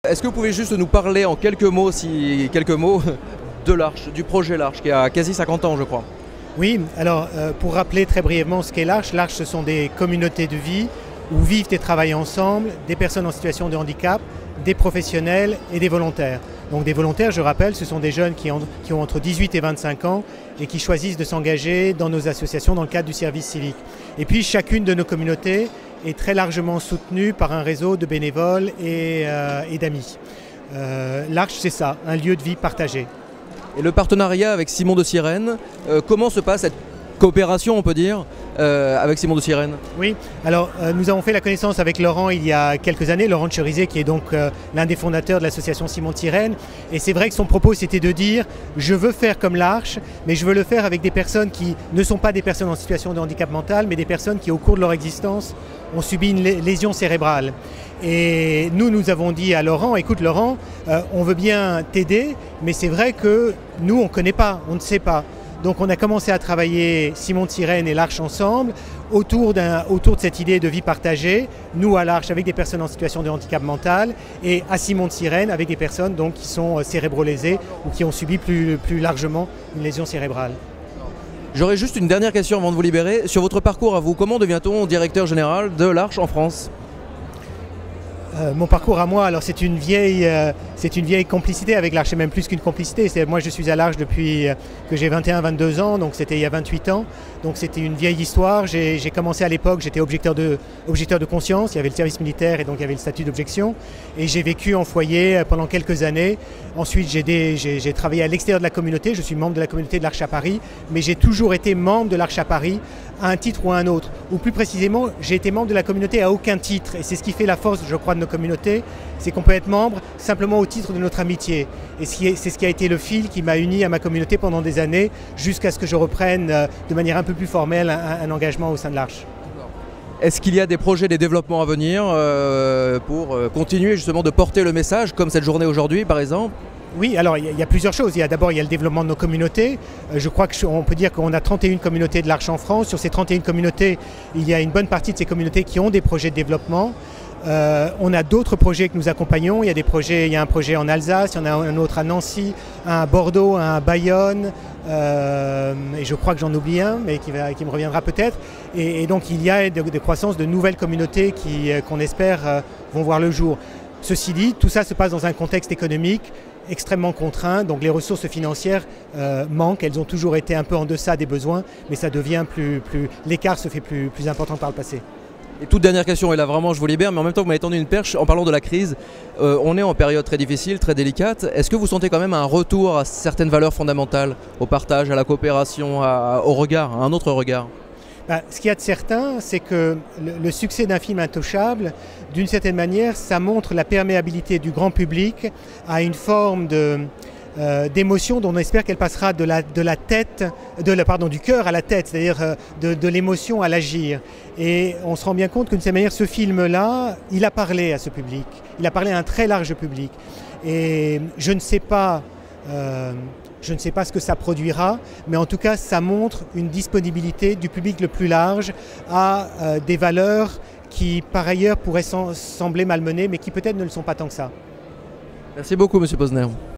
Est-ce que vous pouvez juste nous parler en quelques mots, de l'Arche, du projet l'Arche, qui a quasi 50 ans, je crois? Oui, alors pour rappeler très brièvement ce qu'est l'Arche, l'Arche ce sont des communautés de vie où vivent et travaillent ensemble des personnes en situation de handicap, des professionnels et des volontaires. Donc des volontaires, je rappelle, ce sont des jeunes qui ont entre 18 et 25 ans et qui choisissent de s'engager dans nos associations dans le cadre du service civique. Et puis chacune de nos communautés est très largement soutenue par un réseau de bénévoles et d'amis. L'Arche, c'est ça, un lieu de vie partagé. Et le partenariat avec Simon de Sirène, comment se passe cette coopération, on peut dire, avec Simon de Sirène? Oui, alors nous avons fait la connaissance avec Laurent il y a quelques années, Laurent de Cherizet, qui est donc l'un des fondateurs de l'association Simon de Sirène. Et c'est vrai que son propos c'était de dire « je veux faire comme l'Arche, mais je veux le faire avec des personnes qui ne sont pas des personnes en situation de handicap mental, mais des personnes qui au cours de leur existence ont subi une lésion cérébrale ». Et nous avons dit à Laurent, écoute Laurent, on veut bien t'aider, mais c'est vrai que nous on ne connaît pas, on ne sait pas. Donc on a commencé à travailler Simon de Sirène et l'Arche ensemble autour de cette idée de vie partagée, nous à l'Arche avec des personnes en situation de handicap mental et à Simon de Sirène avec des personnes donc, qui sont cérébro-lésées ou qui ont subi plus largement une lésion cérébrale. J'aurais juste une dernière question avant de vous libérer. Sur votre parcours à vous, comment devient-on directeur général de l'Arche en France? Mon parcours à moi, alors c'est une vieille complicité avec l'Arche, et même plus qu'une complicité. Moi je suis à l'Arche depuis que j'ai 21-22 ans, donc c'était il y a 28 ans. Donc c'était une vieille histoire. J'ai commencé à l'époque, j'étais objecteur de conscience, il y avait le service militaire et donc il y avait le statut d'objection. Et j'ai vécu en foyer pendant quelques années. Ensuite j'ai travaillé à l'extérieur de la communauté, je suis membre de la communauté de l'Arche à Paris, mais j'ai toujours été membre de l'Arche à Paris à un titre ou à un autre. Ou plus précisément, j'ai été membre de la communauté à aucun titre. Et c'est ce qui fait la force, je crois, de nos communautés, c'est qu'on peut être membre simplement au titre de notre amitié. Et c'est ce qui a été le fil qui m'a uni à ma communauté pendant des années, jusqu'à ce que je reprenne de manière un peu plus formelle un engagement au sein de l'Arche. Est-ce qu'il y a des projets, des développements à venir pour continuer justement de porter le message, comme cette journée aujourd'hui par exemple? Oui, alors il y a plusieurs choses. D'abord, il y a le développement de nos communautés. Je crois qu'on peut dire qu'on a 31 communautés de l'Arche en France. Sur ces 31 communautés, il y a une bonne partie de ces communautés qui ont des projets de développement. On a d'autres projets que nous accompagnons. Il y a un projet en Alsace, il y en a un autre à Nancy, un à Bordeaux, un à Bayonne, et je crois que j'en oublie un, mais qui me reviendra peut-être. Et donc il y a des croissances de nouvelles communautés qu'on espère vont voir le jour. Ceci dit, tout ça se passe dans un contexte économique extrêmement contraint, donc les ressources financières manquent, elles ont toujours été un peu en deçà des besoins, mais ça devient l'écart se fait plus important par le passé. Et toute dernière question, et là vraiment je vous libère, mais en même temps vous m'avez tendu une perche en parlant de la crise. On est en période très difficile, très délicate. Est-ce que vous sentez quand même un retour à certaines valeurs fondamentales, au partage, à la coopération, au regard, à un autre regard? Ce qu'il y a de certain, c'est que le succès d'un film intouchable, d'une certaine manière, ça montre la perméabilité du grand public à une forme d'émotion dont on espère qu'elle passera du cœur à la tête, c'est-à-dire de l'émotion à l'agir. Et on se rend bien compte que d'une certaine manière, ce film-là, il a parlé à ce public, il a parlé à un très large public. Et je ne sais pas ce que ça produira, mais en tout cas, ça montre une disponibilité du public le plus large à des valeurs qui, par ailleurs, pourraient sembler malmenées, mais qui peut-être ne le sont pas tant que ça. Merci beaucoup, Monsieur Posner.